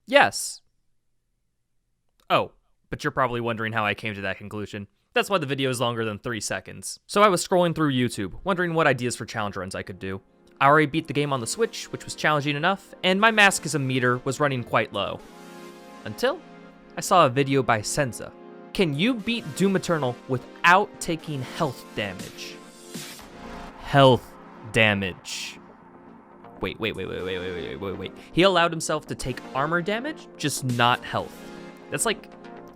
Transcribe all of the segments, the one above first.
Yes. Oh, but you're probably wondering how I came to that conclusion. That's why the video is longer than 3 seconds. So I was scrolling through YouTube, wondering what ideas for challenge runs I could do. I already beat the game on the Switch, which was challenging enough, and my masochism meter was running quite low. Until I saw a video by Senza. Can you beat Doom Eternal without taking health damage? Health damage. Wait. He allowed himself to take armor damage, just not health. That's like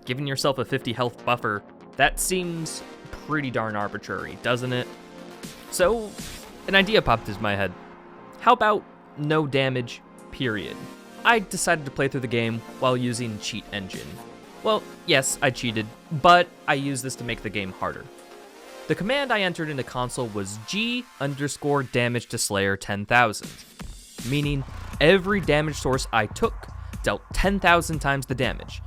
giving yourself a 50 health buffer. That seems pretty darn arbitrary, doesn't it? So, an idea popped into my head. How about no damage, period? I decided to play through the game while using Cheat Engine. Well, yes, I cheated, but I used this to make the game harder. The command I entered into console was G_damage to Slayer 10,000, meaning every damage source I took dealt 10,000 times the damage,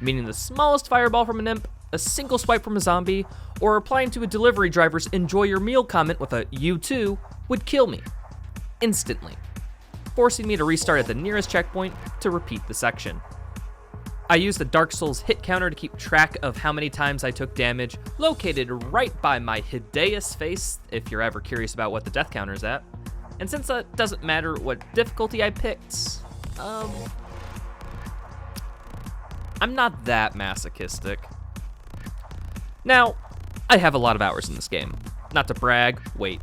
meaning the smallest fireball from an imp, a single swipe from a zombie, or applying to a delivery driver's enjoy your meal comment with a "you too" would kill me instantly, forcing me to restart at the nearest checkpoint to repeat the section. I used the Dark Souls hit counter to keep track of how many times I took damage, located right by my Hideous face, if you're ever curious about what the death counter is at. And since it doesn't matter what difficulty I picked, I'm not that masochistic. Now, I have a lot of hours in this game. Not to brag, wait.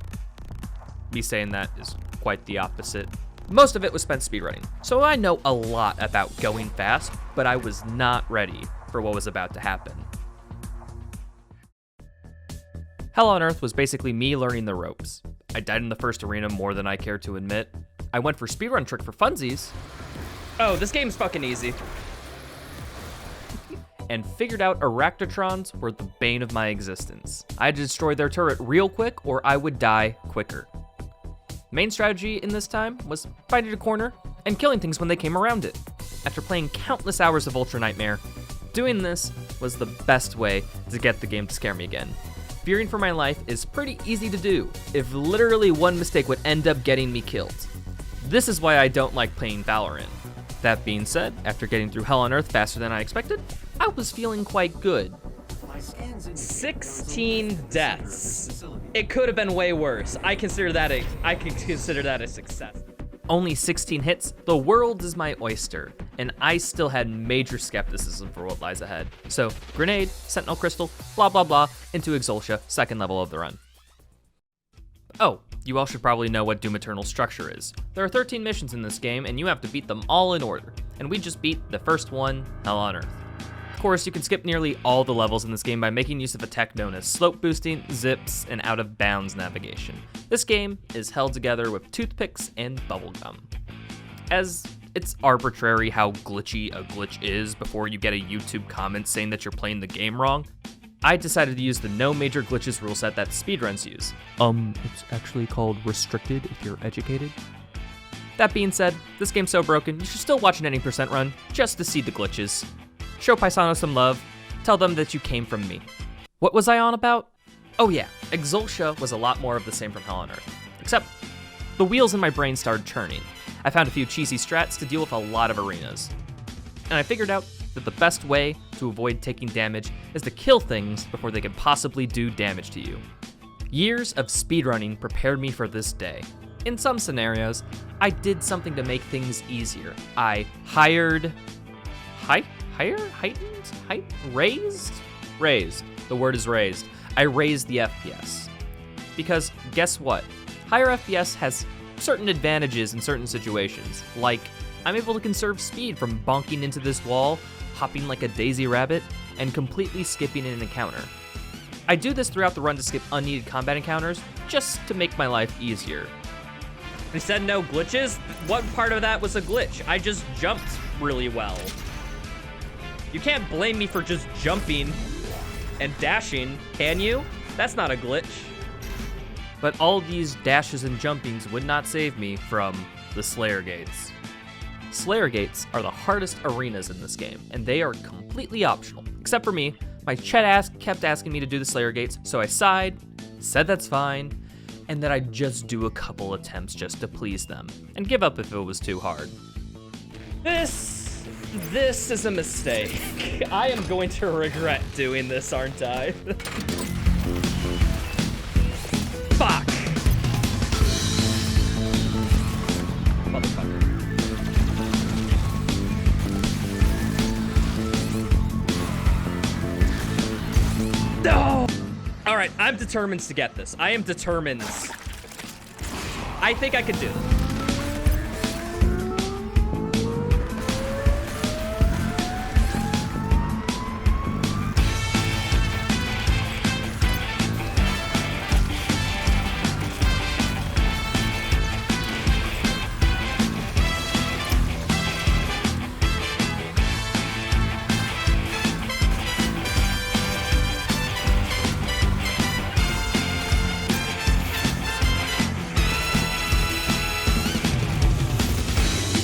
Me saying that is quite the opposite. Most of it was spent speedrunning, so I know a lot about going fast, but I was not ready for what was about to happen. Hell on Earth was basically me learning the ropes. I died in the first arena more than I care to admit. I went for speedrun trick for funsies. Oh, this game's fucking easy. And figured out Arachnotrons were the bane of my existence. I had to destroy their turret real quick or I would die quicker. Main strategy in this time was finding a corner and killing things when they came around it. After playing countless hours of Ultra Nightmare, doing this was the best way to get the game to scare me again. Fearing for my life is pretty easy to do if literally one mistake would end up getting me killed. This is why I don't like playing Valorant. That being said, after getting through Hell on Earth faster than I expected, I was feeling quite good. 16 deaths. It could have been way worse. I could consider that a success. Only 16 hits, the world is my oyster, and I still had major skepticism for what lies ahead. So, grenade, sentinel crystal, blah blah blah, into Exultia, second level of the run. Oh, you all should probably know what Doom Eternal's structure is. There are 13 missions in this game, and you have to beat them all in order, and we just beat the first one, Hell on Earth. Of course, you can skip nearly all the levels in this game by making use of a tech known as slope boosting, zips, and out of bounds navigation. This game is held together with toothpicks and bubblegum. As it's arbitrary how glitchy a glitch is before you get a YouTube comment saying that you're playing the game wrong, I decided to use the no major glitches rule set that speedruns use. It's actually called restricted if you're educated. That being said, this game's so broken, you should still watch an 80% run just to see the glitches. Show Paisano some love, tell them that you came from me. What was I on about? Oh yeah, Exultia was a lot more of the same from Hell on Earth. Except, the wheels in my brain started turning. I found a few cheesy strats to deal with a lot of arenas. And I figured out that the best way to avoid taking damage is to kill things before they can possibly do damage to you. Years of speedrunning prepared me for this day. In some scenarios, I did something to make things easier. I raised. The word is raised. I raised the FPS. Because guess what? Higher FPS has certain advantages in certain situations. Like, I'm able to conserve speed from bonking into this wall, hopping like a daisy rabbit, and completely skipping an encounter. I do this throughout the run to skip unneeded combat encounters, just to make my life easier. They said no glitches? What part of that was a glitch? I just jumped really well. You can't blame me for just jumping and dashing, can you? That's not a glitch. But all these dashes and jumpings would not save me from the Slayer Gates. Slayer Gates are the hardest arenas in this game, and they are completely optional. Except for me, my chat kept asking me to do the Slayer Gates, so I sighed, said that's fine, and that I'd just do a couple attempts just to please them, and give up if it was too hard. This This is a mistake. I am going to regret doing this, aren't I? Fuck. Motherfucker. No! All right, I'm determined to get this. I am determined. I think I can do this.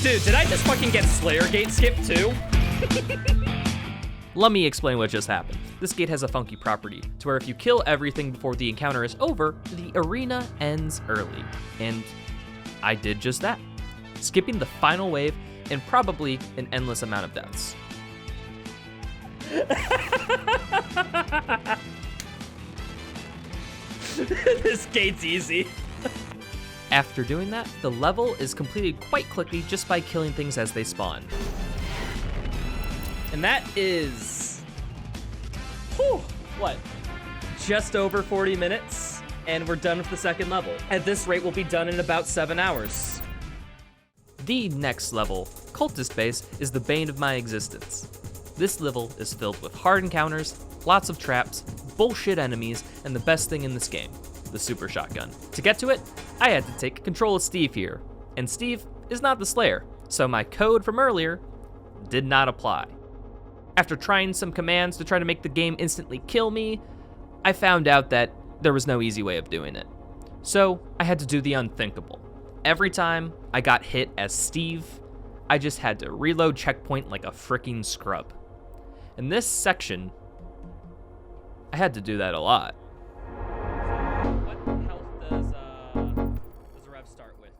Dude, did I just fucking get Slayer Gate skipped too? Let me explain what just happened. This gate has a funky property, to where if you kill everything before the encounter is over, the arena ends early. And I did just that, skipping the final wave and probably an endless amount of deaths. This gate's easy. After doing that, the level is completed quite quickly just by killing things as they spawn. And that is, what? Just over 40 minutes, and we're done with the second level. At this rate, we'll be done in about 7 hours. The next level, Cultist Base, is the bane of my existence. This level is filled with hard encounters, lots of traps, bullshit enemies, and the best thing in this game, the super shotgun. To get to it, I had to take control of Steve here, and Steve is not the Slayer, so my code from earlier did not apply. After trying some commands to try to make the game instantly kill me, I found out that there was no easy way of doing it. So I had to do the unthinkable. Every time I got hit as Steve, I just had to reload checkpoint like a freaking scrub. In this section, I had to do that a lot. What health does a rev start with?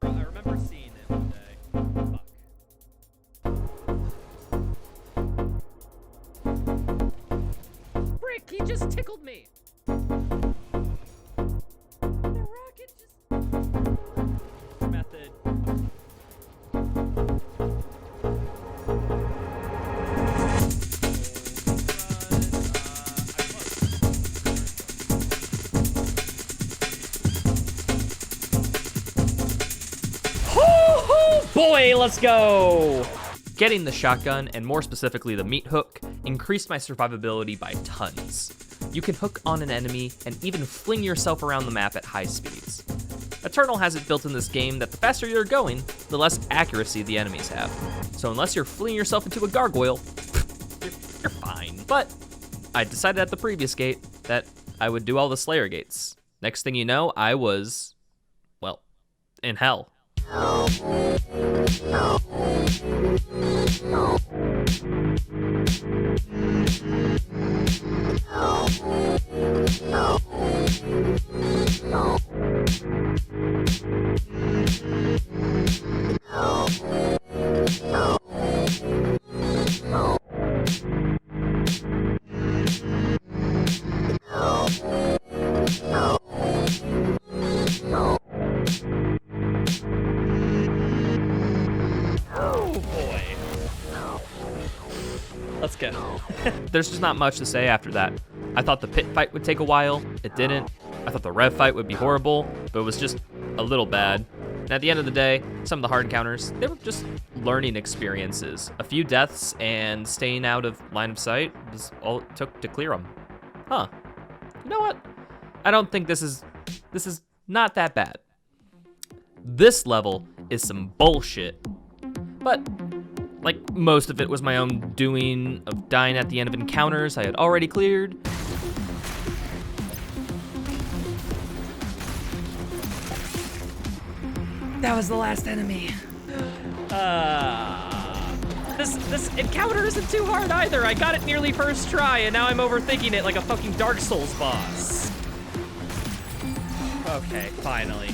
I remember seeing it one day. Fuck. Frick, he just tickled me. The rocket just... Method. Boy, let's go! Getting the shotgun, and more specifically the Meathook, increased my survivability by tons. You can hook on an enemy and even fling yourself around the map at high speeds. Eternal has it built in this game that the faster you're going, the less accuracy the enemies have. So unless you're flinging yourself into a gargoyle, you're fine. But I decided at the previous gate that I would do all the Slayer gates. Next thing you know, I was, well, in hell. Let's go. There's just not much to say after that. I thought the pit fight would take a while. It didn't. I thought the rev fight would be horrible, but it was just a little bad. And at the end of the day, some of the hard encounters, they were just learning experiences. A few deaths and staying out of line of sight was all it took to clear them. Huh. You know what? I don't think this is not that bad. This level is some bullshit. But like, most of it was my own doing of dying at the end of encounters I had already cleared. That was the last enemy. This encounter isn't too hard either. I got it nearly first try, and now I'm overthinking it like a fucking Dark Souls boss. Okay, finally.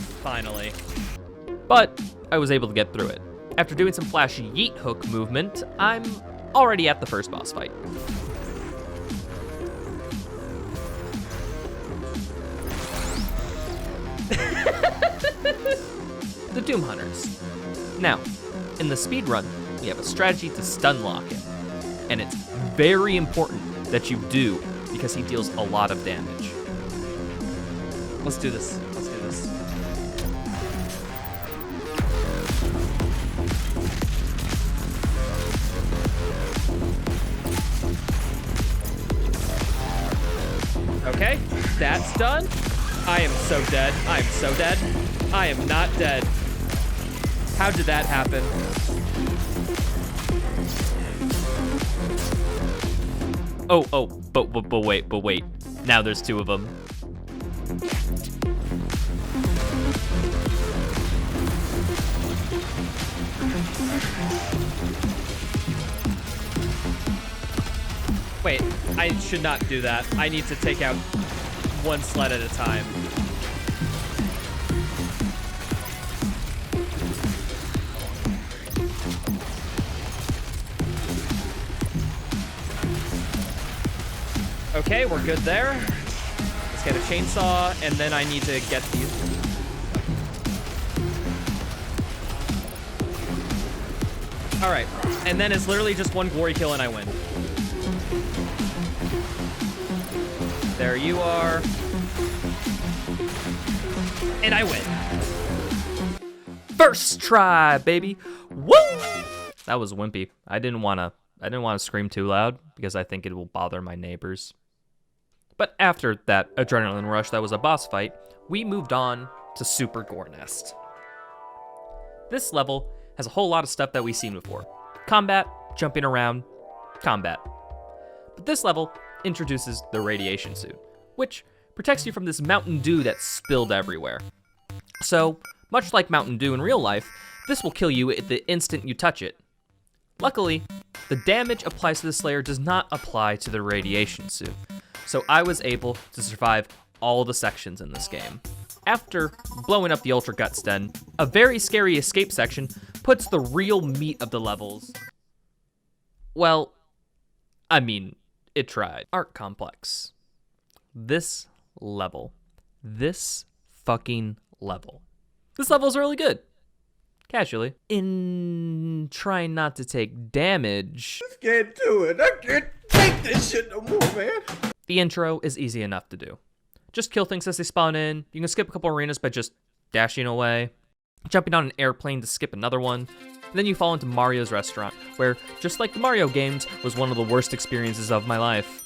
But I was able to get through it. After doing some flashy yeet hook movement, I'm already at the first boss fight. The Doom Hunters. Now, in the speedrun, we have a strategy to stun lock him, and it's very important that you do because he deals a lot of damage. Let's do this. Let's do this. Okay, that's done. I am so dead. I am so dead. I am not dead. How did that happen? But wait. Now there's two of them. Wait, I should not do that. I need to take out one sled at a time. Okay, we're good there. Let's get a chainsaw, and then I need to get these. All right, and then it's literally just one glory kill and I win. There you are. And I win. First try, baby. Woo! That was wimpy. I didn't want to scream too loud because I think it will bother my neighbors. But after that adrenaline rush that was a boss fight, we moved on to Super Gore Nest. This level has a whole lot of stuff that we've seen before. Combat, jumping around, combat. But this level introduces the radiation suit, which protects you from this Mountain Dew that's spilled everywhere. So, much like Mountain Dew in real life, this will kill you at the instant you touch it. Luckily, the damage applied to this layer does not apply to the radiation suit, so I was able to survive all the sections in this game. After blowing up the Ultra Guts Den, a very scary escape section puts the real meat of the levels. Well, I mean, it tried. Art Complex. This level. This fucking level. This level is really good. Casually. In trying not to take damage. I can't do it. I can't take this shit no more, man. The intro is easy enough to do. Just kill things as they spawn in. You can skip a couple arenas by just dashing away. Jumping on an airplane to skip another one. And then you fall into Mario's restaurant, where, just like the Mario games, was one of the worst experiences of my life.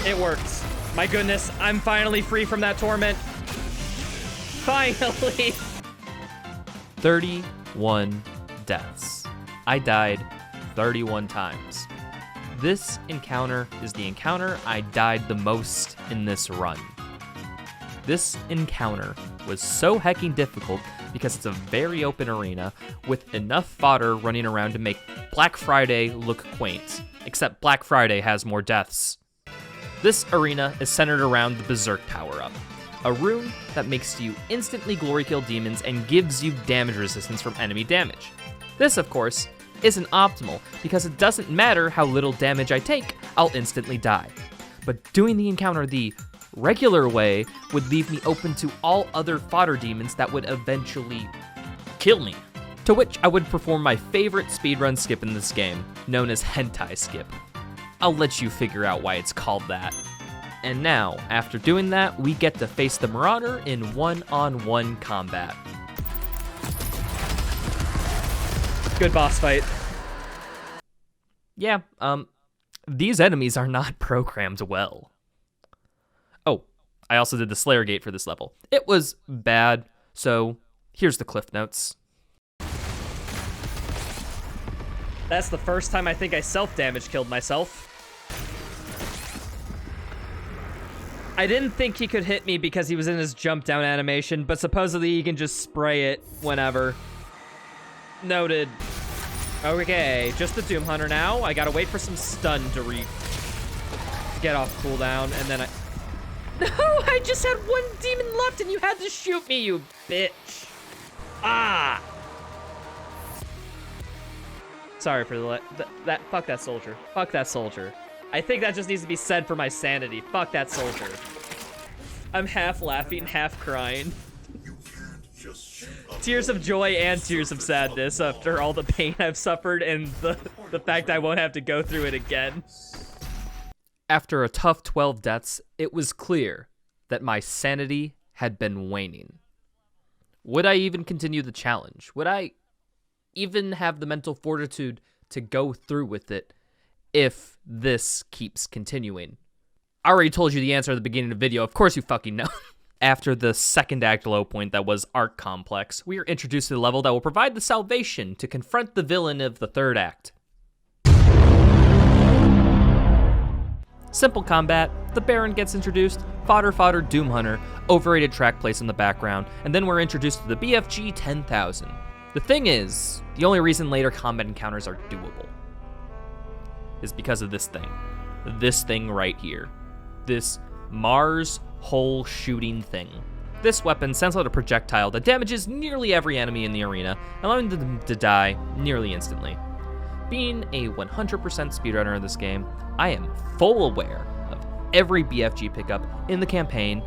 It works. My goodness, I'm finally free from that torment. Finally. 31 deaths. I died 31 times. This encounter is the encounter I died the most in this run. This encounter was so hecking difficult because it's a very open arena with enough fodder running around to make Black Friday look quaint, except Black Friday has more deaths. This arena is centered around the Berserk power-up, a rune that makes you instantly glory kill demons and gives you damage resistance from enemy damage. This, of course, isn't optimal because it doesn't matter how little damage I take, I'll instantly die. But doing the encounter the regular way would leave me open to all other fodder demons that would eventually kill me. To which I would perform my favorite speedrun skip in this game, known as hentai skip. I'll let you figure out why it's called that. And now, after doing that, we get to face the Marauder in one-on-one combat. Good boss fight. Yeah, these enemies are not programmed well. Oh, I also did the Slayer Gate for this level. It was bad, so here's the cliff notes. That's the first time I think I self-damage killed myself. I didn't think he could hit me because he was in his jump down animation, but supposedly he can just spray it whenever. Noted. Okay, just the Doom Hunter now. I gotta wait for some stun to get off cooldown, and then No, I just had one demon left and you had to shoot me, you bitch. Ah! Sorry for that. Fuck that soldier. Fuck that soldier. I think that just needs to be said for my sanity. Fuck that soldier. I'm half laughing, half crying. Tears of joy and tears of sadness after all the pain I've suffered and the fact I won't have to go through it again. After a tough 12 deaths, it was clear that my sanity had been waning. Would I even continue the challenge? Would I even have the mental fortitude to go through with it if this keeps continuing? I already told you the answer at the beginning of the video. Of course you fucking know. After the second act low point that was Arc Complex, we are introduced to the level that will provide the salvation to confront the villain of the third act. Simple combat, the Baron gets introduced, fodder, Doom Hunter, overrated track plays in the background, and then we're introduced to the BFG 10,000. The thing is, the only reason later combat encounters are doable is because of this thing. This thing right here. This Mars hole shooting thing. This weapon sends out a projectile that damages nearly every enemy in the arena, allowing them to die nearly instantly. Being a 100% speedrunner in this game, I am full aware of every BFG pickup in the campaign,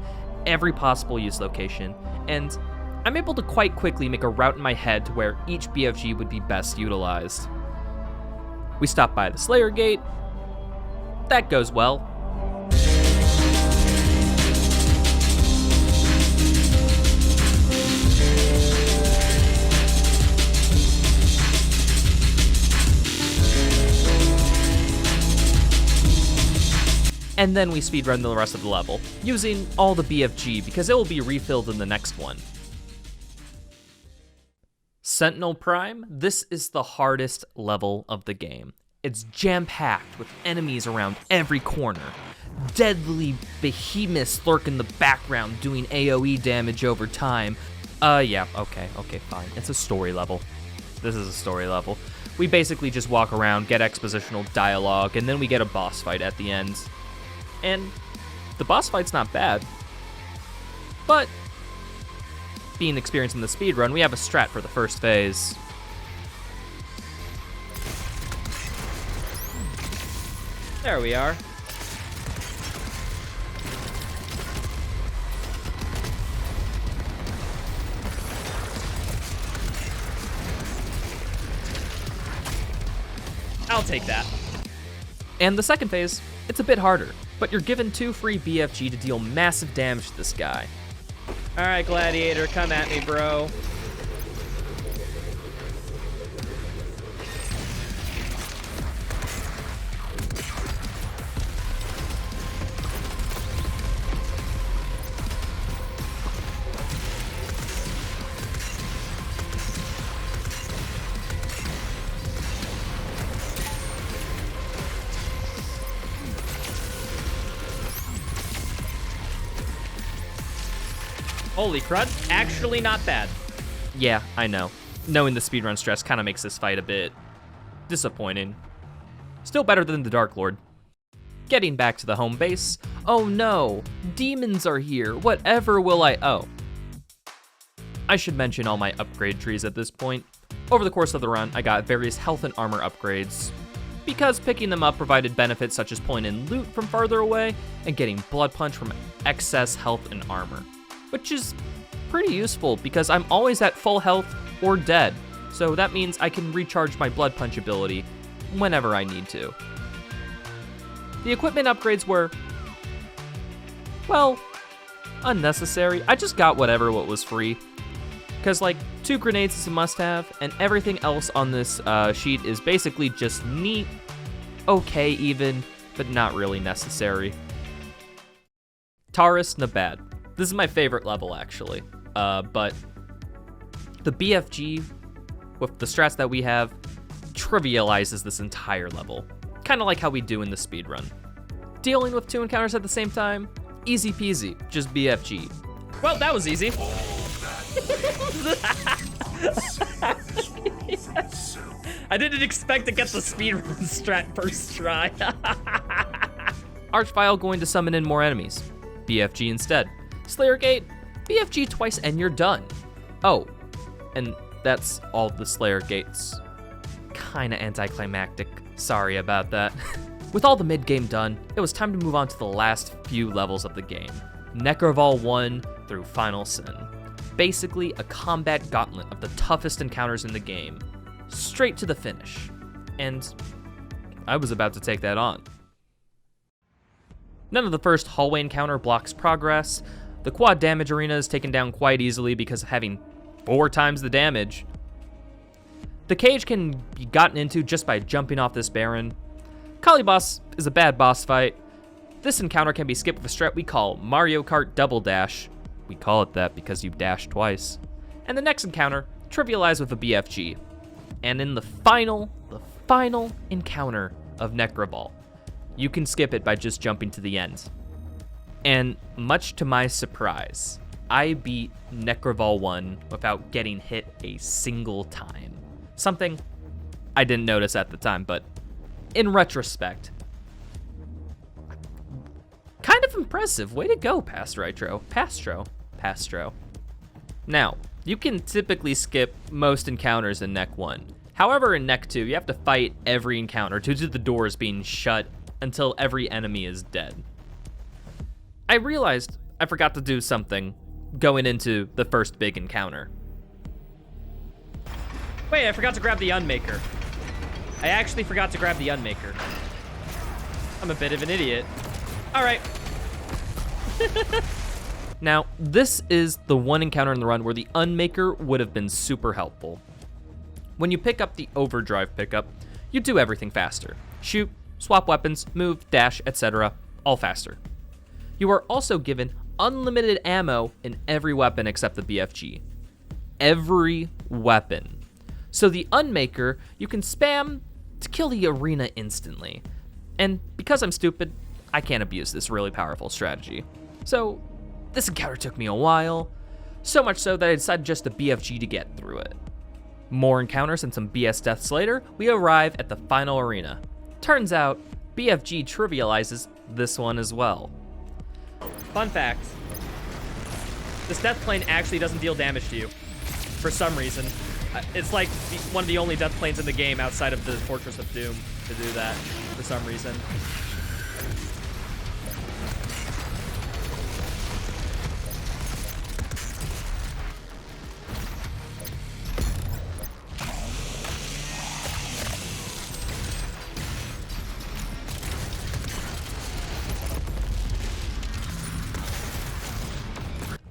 every possible use location, and I'm able to quite quickly make a route in my head to where each BFG would be best utilized. We stop by the Slayer Gate. That goes well. And then we speedrun the rest of the level, using all the BFG because it will be refilled in the next one. Sentinel Prime, this is the hardest level of the game. It's jam-packed with enemies around every corner. Deadly behemoths lurk in the background doing AoE damage over time. Yeah, okay, fine. It's a story level. This is a story level. We basically just walk around, get expositional dialogue, and then we get a boss fight at the end. And the boss fight's not bad, but being experienced in the speedrun, we have a strat for the first phase. There we are. I'll take that. And the second phase, it's a bit harder, but you're given 2 free BFG to deal massive damage to this guy. All right, Gladiator, come at me, bro. Holy crud, actually not bad. Yeah, I know. Knowing the speedrun stress kind of makes this fight a bit disappointing. Still better than the Dark Lord. Getting back to the home base. Oh no, demons are here. Whatever will I... Oh. I should mention all my upgrade trees at this point. Over the course of the run, I got various health and armor upgrades, because picking them up provided benefits such as pulling in loot from farther away and getting Blood Punch from excess health and armor, which is pretty useful because I'm always at full health or dead. so that means I can recharge my Blood Punch ability whenever I need to. The equipment upgrades were, well, unnecessary. I just got what was free. Because, like, 2 grenades is a must-have, and everything else on this sheet is basically just neat, okay even, but not really necessary. Taurus Nabad. This is my favorite level, actually. But the BFG, with the strats that we have, trivializes this entire level. Kind of like how we do in the speedrun. Dealing with 2 encounters at the same time, easy peasy, just BFG. Well, that was easy. I didn't expect to get the speedrun strat first try. Archvile going to summon in more enemies. BFG instead. Slayer Gate, BFG twice and you're done. Oh, and that's all the Slayer Gates. Kinda anticlimactic, sorry about that. With all the mid-game done, it was time to move on to the last few levels of the game. Nekravol 1 through Final Sin. Basically a combat gauntlet of the toughest encounters in the game. Straight to the finish. And I was about to take that on. None of the first hallway encounter blocks progress. The quad damage arena is taken down quite easily because of having 4 times the damage. The cage can be gotten into just by jumping off this Baron. Kali boss is a bad boss fight. This encounter can be skipped with a strat we call Mario Kart Double Dash. We call it that because you dash twice. And the next encounter, trivialized with a BFG. And in the final encounter of Nekravol, you can skip it by just jumping to the end. And much to my surprise, I beat Nekravol 1 without getting hit a single time. Something I didn't notice at the time, but in retrospect, kind of impressive. Way to go, Pastro. Now, you can typically skip most encounters in Nec 1. However, in Nec 2, you have to fight every encounter due to the doors being shut until every enemy is dead. I realized I forgot to do something going into the first big encounter. Wait, I forgot to grab the Unmaker. I actually forgot to grab the Unmaker. I'm a bit of an idiot. All right. Now, this is the one encounter in the run where the Unmaker would have been super helpful. When you pick up the Overdrive pickup, you do everything faster. Shoot, swap weapons, move, dash, etc., all faster. You are also given unlimited ammo in every weapon except the BFG. Every weapon. So the Unmaker, you can spam to kill the arena instantly. And because I'm stupid, I can't abuse this really powerful strategy. So this encounter took me a while, so much so that I decided just to BFG to get through it. More encounters and some BS deaths later, we arrive at the final arena. Turns out, BFG trivializes this one as well. Fun fact, this death plane actually doesn't deal damage to you, for some reason. It's like one of the only death planes in the game outside of the Fortress of Doom to do that, for some reason.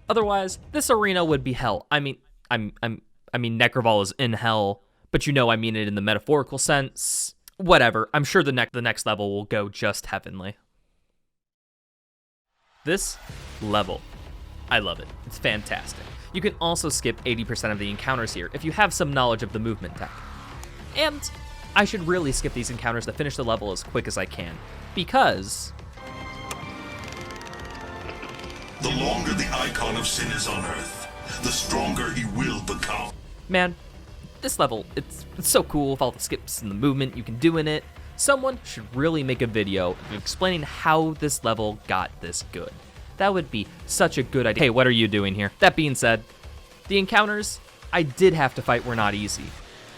Otherwise, this arena would be hell. I mean, Nekravol is in hell, but you know I mean it in the metaphorical sense. Whatever. I'm sure the next level will go just heavenly. This level, I love it. It's fantastic. You can also skip 80% of the encounters here if you have some knowledge of the movement tech. And I should really skip these encounters to finish the level as quick as I can, because the longer the icon of sin is on Earth, the stronger he will become. Man, this level, it's so cool with all the skips and the movement you can do in it. Someone should really make a video of explaining how this level got this good. That would be such a good idea. Hey, what are you doing here? That being said, the encounters I did have to fight were not easy.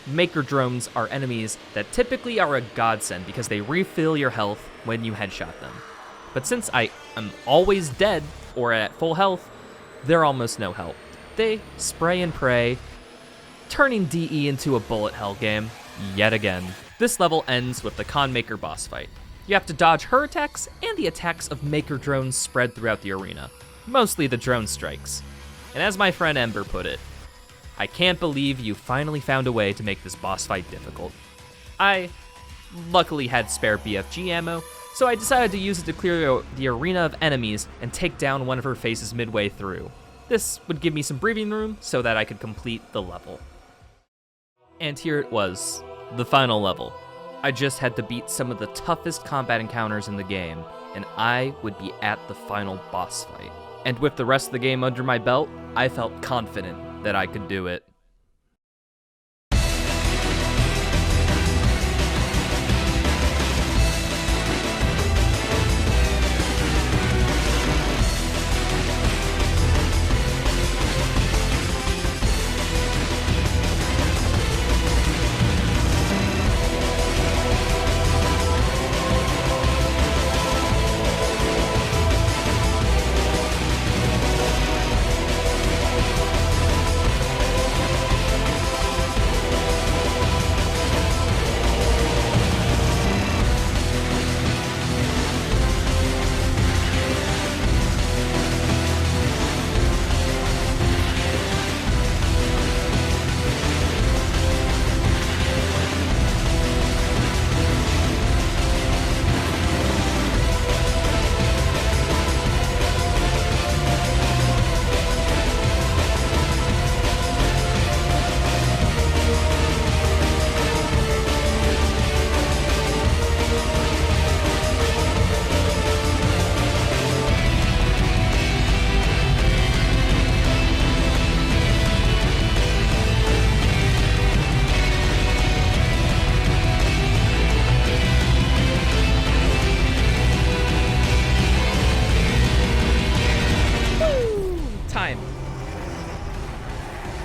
Maker drones are enemies that typically are a godsend because they refill your health when you headshot them. But since I am always dead or at full health, they're almost no help. They spray and pray, turning DE into a bullet hell game, yet again. This level ends with the Con Maker boss fight. You have to dodge her attacks and the attacks of Maker drones spread throughout the arena, mostly the drone strikes. And as my friend Ember put it, I can't believe you finally found a way to make this boss fight difficult. I luckily had spare BFG ammo, so I decided to use it to clear the arena of enemies and take down one of her faces midway through. This would give me some breathing room so that I could complete the level. And here it was, the final level. I just had to beat some of the toughest combat encounters in the game, and I would be at the final boss fight. And with the rest of the game under my belt, I felt confident that I could do it.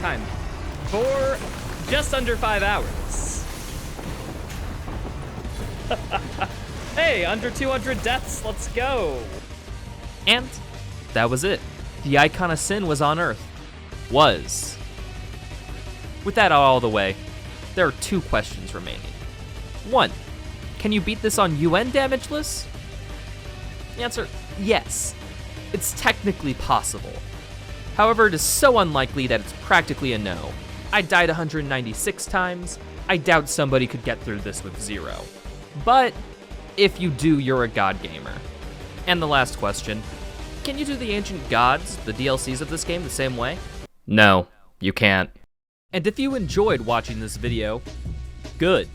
Time for just under 5 hours. Hey, under 200 deaths, let's go. And that was it. The icon of sin was on Earth. Was. With that out all the way, there are 2 questions remaining. 1, can you beat this on UN Damageless? The answer, yes. It's technically possible. However, it is so unlikely that it's practically a no. I died 196 times. I doubt somebody could get through this with 0. But if you do, you're a god gamer. And the last question, can you do the Ancient Gods, the DLCs of this game, the same way? No, you can't. And if you enjoyed watching this video, good.